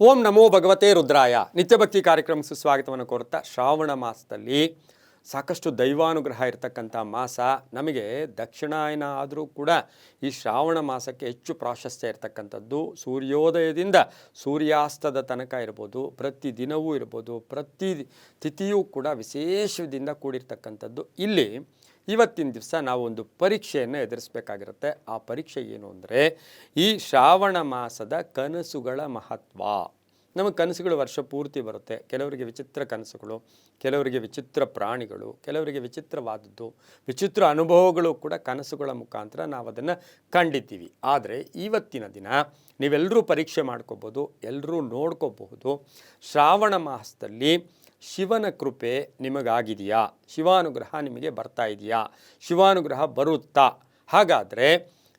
ಓಂ ನಮೋ ಭಗವತೆ ರುದ್ರಾಯ. ನಿತ್ಯಭಕ್ತಿ ಕಾರ್ಯಕ್ರಮಕ್ಕೆ ಸುಸ್ವಾಗತವನ್ನು ಕೋರುತ್ತಾ, ಶ್ರಾವಣ ಮಾಸದಲ್ಲಿ ಸಾಕಷ್ಟು ದೈವಾನುಗ್ರಹ ಇರತಕ್ಕಂಥ ಮಾಸ. ನಮಗೆ ದಕ್ಷಿಣಾಯನ ಆದರೂ ಕೂಡ ಈ ಶ್ರಾವಣ ಮಾಸಕ್ಕೆ ಹೆಚ್ಚು ಪ್ರಾಶಸ್ತ್ಯ ಇರತಕ್ಕಂಥದ್ದು. ಸೂರ್ಯೋದಯದಿಂದ ಸೂರ್ಯಾಸ್ತದ ತನಕ ಇರ್ಬೋದು, ಪ್ರತಿ ದಿನವೂ ಇರ್ಬೋದು, ಪ್ರತಿ ತಿಥಿಯೂ ಕೂಡ ವಿಶೇಷದಿಂದ ಕೂಡಿರ್ತಕ್ಕಂಥದ್ದು. ಇಲ್ಲಿ ಇವತ್ತಿನ ದಿವಸ ನಾವು ಒಂದು ಪರೀಕ್ಷೆಯನ್ನು ಎದುರಿಸಬೇಕಾಗಿರುತ್ತೆ. ಆ ಪರೀಕ್ಷೆ ಏನು ಅಂದರೆ, ಈ ಶ್ರಾವಣ ಮಾಸದ ಕನಸುಗಳ ಮಹತ್ವ. ನಮಗೆ ಕನಸುಗಳು ವರ್ಷ ಪೂರ್ತಿ ಬರುತ್ತೆ. ಕೆಲವರಿಗೆ ವಿಚಿತ್ರ ಕನಸುಗಳು, ಕೆಲವರಿಗೆ ವಿಚಿತ್ರ ಪ್ರಾಣಿಗಳು, ಕೆಲವರಿಗೆ ವಿಚಿತ್ರವಾದದ್ದು, ವಿಚಿತ್ರ ಅನುಭವಗಳು ಕೂಡ ಕನಸುಗಳ ಮುಖಾಂತರ ನಾವು ಅದನ್ನು ಕಂಡಿದ್ದೀವಿ. ಆದರೆ ಇವತ್ತಿನ ದಿನ ನೀವೆಲ್ಲರೂ ಪರೀಕ್ಷೆ ಮಾಡ್ಕೋಬೋದು, ಎಲ್ಲರೂ ನೋಡ್ಕೋಬಹುದು. ಶ್ರಾವಣ ಮಾಸದಲ್ಲಿ ಶಿವನ ಕೃಪೆ ನಿಮಗಾಗಿದೆಯಾ? ಶಿವಾನುಗ್ರಹ ನಿಮಗೆ ಬರ್ತಾ ಇದೆಯಾ? ಶಿವಾನುಗ್ರಹ ಬರುತ್ತಾ? ಹಾಗಾದರೆ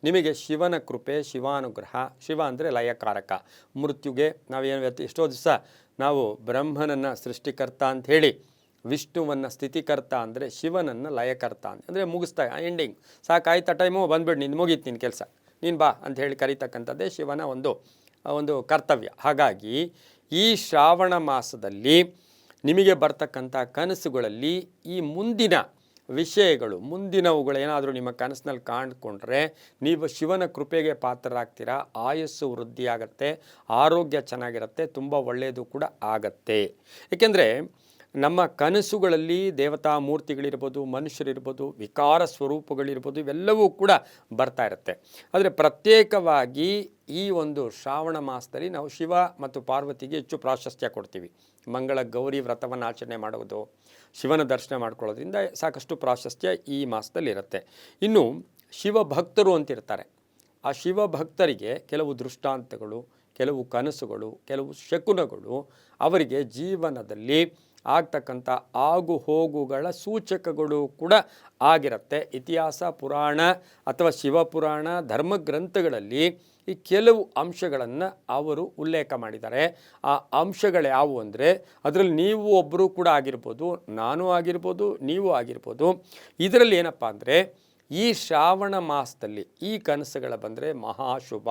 ನಿಮಗೆ ಶಿವನ ಕೃಪೆ, ಶಿವಾನುಗ್ರಹ, ಶಿವ ಅಂದರೆ ಲಯಕಾರಕ, ಮೃತ್ಯುಗೆ ನಾವೇನು ಎಷ್ಟೋ ದಿವಸ ನಾವು ಬ್ರಹ್ಮನನ್ನು ಸೃಷ್ಟಿಕರ್ತ ಅಂಥೇಳಿ, ವಿಷ್ಣುವನ್ನು ಸ್ಥಿತಿಕರ್ತ ಅಂದರೆ ಶಿವನನ್ನು ಲಯಕರ್ತ ಅಂದರೆ ಮುಗಿಸ್ತಾ ಎಂಡಿಂಗ್, ಸಾಕಾಯ್ತಾ ಟೈಮು ಬಂದ್ಬಿಡು, ನೀನು ಮುಗೀತು ನಿನ್ನ ಕೆಲಸ, ನೀನು ಬಾ ಅಂತ ಹೇಳಿ ಕರೀತಕ್ಕಂಥದ್ದೇ ಶಿವನ ಒಂದು ಕರ್ತವ್ಯ. ಹಾಗಾಗಿ ಈ ಶ್ರಾವಣ ಮಾಸದಲ್ಲಿ ನಿಮಗೆ ಬರ್ತಕ್ಕಂಥ ಕನಸುಗಳಲ್ಲಿ ಈ ಮುಂದಿನ ವಿಷಯಗಳು, ಮುಂದಿನವುಗಳು ಏನಾದರೂ ನಿಮ್ಮ ಕನಸಿನಲ್ಲಿ ಕಾಣ್ಕೊಂಡ್ರೆ ನೀವು ಶಿವನ ಕೃಪೆಗೆ ಪಾತ್ರರಾಗ್ತೀರಾ. ಆಯಸ್ಸು ವೃದ್ಧಿಯಾಗತ್ತೆ, ಆರೋಗ್ಯ ಚೆನ್ನಾಗಿರುತ್ತೆ, ತುಂಬ ಒಳ್ಳೆಯದು ಕೂಡ ಆಗತ್ತೆ. ಏಕೆಂದರೆ ನಮ್ಮ ಕನಸುಗಳಲ್ಲಿ ದೇವತಾ ಮೂರ್ತಿಗಳಿರ್ಬೋದು, ಮನುಷ್ಯರಿರ್ಬೋದು, ವಿಕಾರ ಸ್ವರೂಪಗಳಿರ್ಬೋದು, ಇವೆಲ್ಲವೂ ಕೂಡ ಬರ್ತಾ ಇರುತ್ತೆ. ಆದರೆ ಪ್ರತ್ಯೇಕವಾಗಿ ಈ ಒಂದು ಶ್ರಾವಣ ಮಾಸದಲ್ಲಿ ನಾವು ಶಿವ ಮತ್ತು ಪಾರ್ವತಿಗೆ ಹೆಚ್ಚು ಪ್ರಾಶಸ್ತ್ಯ ಕೊಡ್ತೀವಿ. ಮಂಗಳ ಗೌರಿ ವ್ರತವನ್ನು ಆಚರಣೆ ಮಾಡುವುದು, ಶಿವನ ದರ್ಶನ ಮಾಡ್ಕೊಳ್ಳೋದ್ರಿಂದ ಸಾಕಷ್ಟು ಪ್ರಾಶಸ್ತ್ಯ ಈ ಮಾಸದಲ್ಲಿ ಇರುತ್ತೆ. ಇನ್ನು ಶಿವಭಕ್ತರು ಅಂತಿರ್ತಾರೆ. ಆ ಶಿವಭಕ್ತರಿಗೆ ಕೆಲವು ದೃಷ್ಟಾಂತಗಳು, ಕೆಲವು ಕನಸುಗಳು, ಕೆಲವು ಶಕುನಗಳು ಅವರಿಗೆ ಜೀವನದಲ್ಲಿ ಆಗ್ತಕ್ಕಂಥ ಆಗು ಹೋಗುಗಳ ಸೂಚಕಗಳು ಕೂಡ ಆಗಿರುತ್ತೆ. ಇತಿಹಾಸ, ಪುರಾಣ ಅಥವಾ ಶಿವಪುರಾಣ, ಧರ್ಮಗ್ರಂಥಗಳಲ್ಲಿ ಈ ಕೆಲವು ಅಂಶಗಳನ್ನು ಅವರು ಉಲ್ಲೇಖ ಮಾಡಿದ್ದಾರೆ. ಆ ಅಂಶಗಳು ಯಾವುವು ಅಂದರೆ, ಅದರಲ್ಲಿ ನೀವು ಒಬ್ಬರು ಕೂಡ ಆಗಿರ್ಬೋದು, ನಾನು ಆಗಿರ್ಬೋದು, ನೀವು ಆಗಿರ್ಬೋದು. ಇದರಲ್ಲಿ ಏನಪ್ಪ ಅಂದರೆ, ಈ ಶ್ರಾವಣ ಮಾಸದಲ್ಲಿ ಈ ಕನಸುಗಳ ಬಂದರೆ ಮಹಾಶುಭ,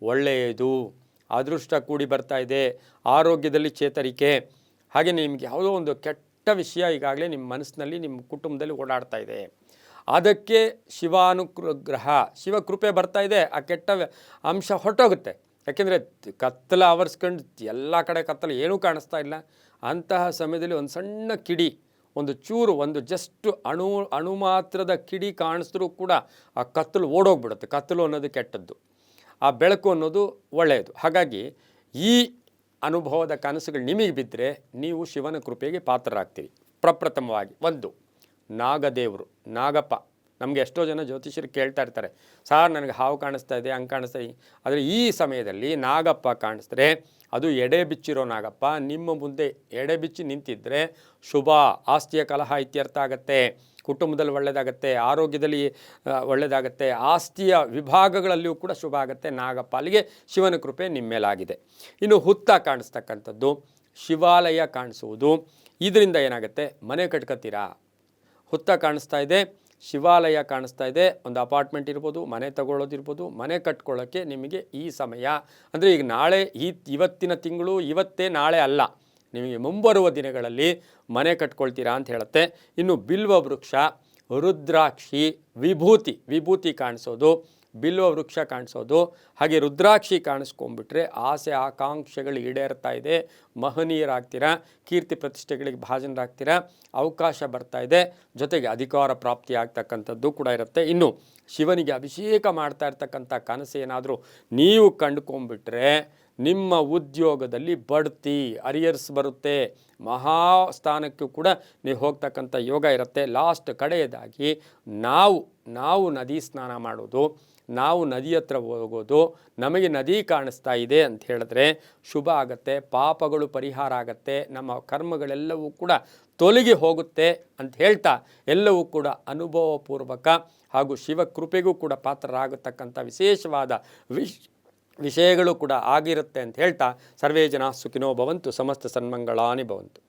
ಒಳ್ಳೆಯದು, ಅದೃಷ್ಟ ಕೂಡಿ ಬರ್ತಾ ಇದೆ, ಆರೋಗ್ಯದಲ್ಲಿ ಚೇತರಿಕೆ, ಹಾಗೆ ನಿಮಗೆ ಯಾವುದೋ ಒಂದು ಕೆಟ್ಟ ವಿಷಯ ಈಗಾಗಲೇ ನಿಮ್ಮ ಮನಸ್ಸಿನಲ್ಲಿ, ನಿಮ್ಮ ಕುಟುಂಬದಲ್ಲಿ ಓಡಾಡ್ತಾ ಇದೆ, ಅದಕ್ಕೆ ಶಿವಾನುಗ್ರಹ, ಶಿವಕೃಪೆ ಬರ್ತಾ ಇದೆ, ಆ ಕೆಟ್ಟ ಅಂಶ ಹೊರಟೋಗುತ್ತೆ. ಯಾಕೆಂದರೆ ಕತ್ತಲ ಆವರಿಸ್ಕೊಂಡು ಎಲ್ಲ ಕಡೆ ಕತ್ತಲು, ಏನೂ ಕಾಣಿಸ್ತಾ ಇಲ್ಲ. ಅಂತಹ ಸಮಯದಲ್ಲಿ ಒಂದು ಸಣ್ಣ ಕಿಡಿ, ಒಂದು ಚೂರು, ಒಂದು ಜಸ್ಟ್ ಅಣು ಮಾತ್ರದ ಕಿಡಿ ಕಾಣಿಸಿದ್ರೂ ಕೂಡ ಆ ಕತ್ತಲು ಓಡೋಗ್ಬಿಡುತ್ತೆ. ಕತ್ತಲು ಅನ್ನೋದು ಕೆಟ್ಟದ್ದು, ಆ ಬೆಳಕು ಅನ್ನೋದು ಒಳ್ಳೆಯದು. ಹಾಗಾಗಿ ಈ ಅನುಭವದ ಕನಸುಗಳು ನಿಮಗೆ ಬಿದ್ದರೆ ನೀವು ಶಿವನ ಕೃಪೆಗೆ ಪಾತ್ರರಾಗ್ತೀರಿ. ಪ್ರಪ್ರಥಮವಾಗಿ ಒಂದು ನಾಗದೇವರು, ನಾಗಪ್ಪ. ನಮಗೆ ಎಷ್ಟೋ ಜನ ಜ್ಯೋತಿಷರು ಕೇಳ್ತಾ ಇರ್ತಾರೆ, ಸಾರ್ ನನಗೆ ಹಾವು ಕಾಣಿಸ್ತಾ ಇದೆ, ಹಂಗೆ ಕಾಣಿಸ್ತಾ ಇದೆ. ಆದರೆ ಈ ಸಮಯದಲ್ಲಿ ನಾಗಪ್ಪ ಕಾಣಿಸಿದ್ರೆ, ಅದು ಎಡೆ ಬಿಚ್ಚಿರೋ ನಾಗಪ್ಪ ನಿಮ್ಮ ಮುಂದೆ ಎಡೆ ಬಿಚ್ಚಿ ನಿಂತಿದ್ದರೆ ಶುಭ, ಆಸ್ತಿಯ ಕಲಹ ಇತ್ಯರ್ಥ ಆಗುತ್ತೆ, ಕುಟುಂಬದಲ್ಲಿ ಒಳ್ಳೆಯದಾಗತ್ತೆ, ಆರೋಗ್ಯದಲ್ಲಿ ಒಳ್ಳೆಯದಾಗತ್ತೆ, ಆಸ್ತಿಯ ವಿಭಾಗಗಳಲ್ಲಿಯೂ ಕೂಡ ಶುಭ ಆಗುತ್ತೆ. ನಾಗಪ್ಪ, ಅಲ್ಲಿಗೆ ಶಿವನ ಕೃಪೆ ನಿಮ್ಮ ಮೇಲಾಗಿದೆ. ಇನ್ನು ಹುತ್ತ ಕಾಣಿಸ್ತಕ್ಕಂಥದ್ದು, ಶಿವಾಲಯ ಕಾಣಿಸುವುದು, ಇದರಿಂದ ಏನಾಗುತ್ತೆ, ಮನೆ ಕಟ್ಕೊತೀರಾ. ಹುತ್ತ ಕಾಣಿಸ್ತಾ ಇದೆ, ಶಿವಾಲಯ ಕಾಣಿಸ್ತಾ ಇದೆ, ಒಂದು ಅಪಾರ್ಟ್ಮೆಂಟ್ ಇರ್ಬೋದು, ಮನೆ ತಗೊಳ್ಳೋದಿರ್ಬೋದು, ಮನೆ ಕಟ್ಕೊಳ್ಳೋಕ್ಕೆ ನಿಮಗೆ ಈ ಸಮಯ ಅಂದರೆ, ಈಗ ನಾಳೆ ಇವತ್ತಿನ ತಿಂಗಳು, ಇವತ್ತೇ ನಾಳೆ ಅಲ್ಲ, ನಿಮಗೆ ಮುಂಬರುವ ದಿನಗಳಲ್ಲಿ ಮನೆ ಕಟ್ಕೊಳ್ತೀರಾ ಅಂತ ಹೇಳುತ್ತೆ. ಇನ್ನು ಬಿಲ್ವ ವೃಕ್ಷ, ರುದ್ರಾಕ್ಷಿ, ವಿಭೂತಿ ಕಾಣಿಸೋದು, ಬಿಲ್ವ ವೃಕ್ಷ ಕಾಣಿಸೋದು, ಹಾಗೆ ರುದ್ರಾಕ್ಷಿ ಕಾಣಿಸ್ಕೊಂಡ್ಬಿಟ್ರೆ ಆಸೆ ಆಕಾಂಕ್ಷೆಗಳು ಈಡೇರ್ತಾ ಇದೆ, ಮಹನೀಯರಾಗ್ತೀರಾ, ಕೀರ್ತಿ ಪ್ರತಿಷ್ಠೆಗಳಿಗೆ ಭಾಜನರಾಗ್ತೀರಾ, ಅವಕಾಶ ಬರ್ತಾ ಇದೆ, ಜೊತೆಗೆ ಅಧಿಕಾರ ಪ್ರಾಪ್ತಿ ಆಗ್ತಕ್ಕಂಥದ್ದು ಕೂಡ ಇರುತ್ತೆ. ಇನ್ನು ಶಿವನಿಗೆ ಅಭಿಷೇಕ ಮಾಡ್ತಾ ಇರ್ತಕ್ಕಂಥ ಕನಸು ಏನಾದರೂ ನೀವು ಕಂಡುಕೊಂಡ್ಬಿಟ್ರೆ ನಿಮ್ಮ ಉದ್ಯೋಗದಲ್ಲಿ ಬಡ್ತಿ, ಅರಿಯರ್ಸ್ ಬರುತ್ತೆ, ಮಹಾಸ್ಥಾನಕ್ಕೂ ಕೂಡ ನೀವು ಹೋಗ್ತಕ್ಕಂಥ ಯೋಗ ಇರುತ್ತೆ. ಲಾಸ್ಟ್ ಕಡೆಯದಾಗಿ ನಾವು ನದಿ ಸ್ನಾನ ಮಾಡೋದು, ನಾವು ನದಿ ಹತ್ರ ಹೋಗೋದು, ನಮಗೆ ನದಿ ಕಾಣಿಸ್ತಾ ಇದೆ ಅಂತ ಹೇಳಿದ್ರೆ ಶುಭ ಆಗುತ್ತೆ, ಪಾಪಗಳು ಪರಿಹಾರ ಆಗುತ್ತೆ, ನಮ್ಮ ಕರ್ಮಗಳೆಲ್ಲವೂ ಕೂಡ ತೊಲಗಿ ಹೋಗುತ್ತೆ ಅಂತ ಹೇಳ್ತಾ, ಎಲ್ಲವೂ ಕೂಡ ಅನುಭವಪೂರ್ವಕ ಹಾಗೂ ಶಿವಕೃಪೆಗೂ ಕೂಡ ಪಾತ್ರರಾಗತಕ್ಕಂಥ ವಿಶೇಷವಾದ ವಿಷಯಗಳು ಕೂಡ ಆಗಿರುತ್ತೆ ಅಂತ ಹೇಳ್ತಾ, ಸರ್ವೇ ಜನ ಸುಖಿನೋ ಭವಂತು, ಸಮಸ್ತ ಸನ್ಮಂಗಳಾನಿ ಭವಂತು.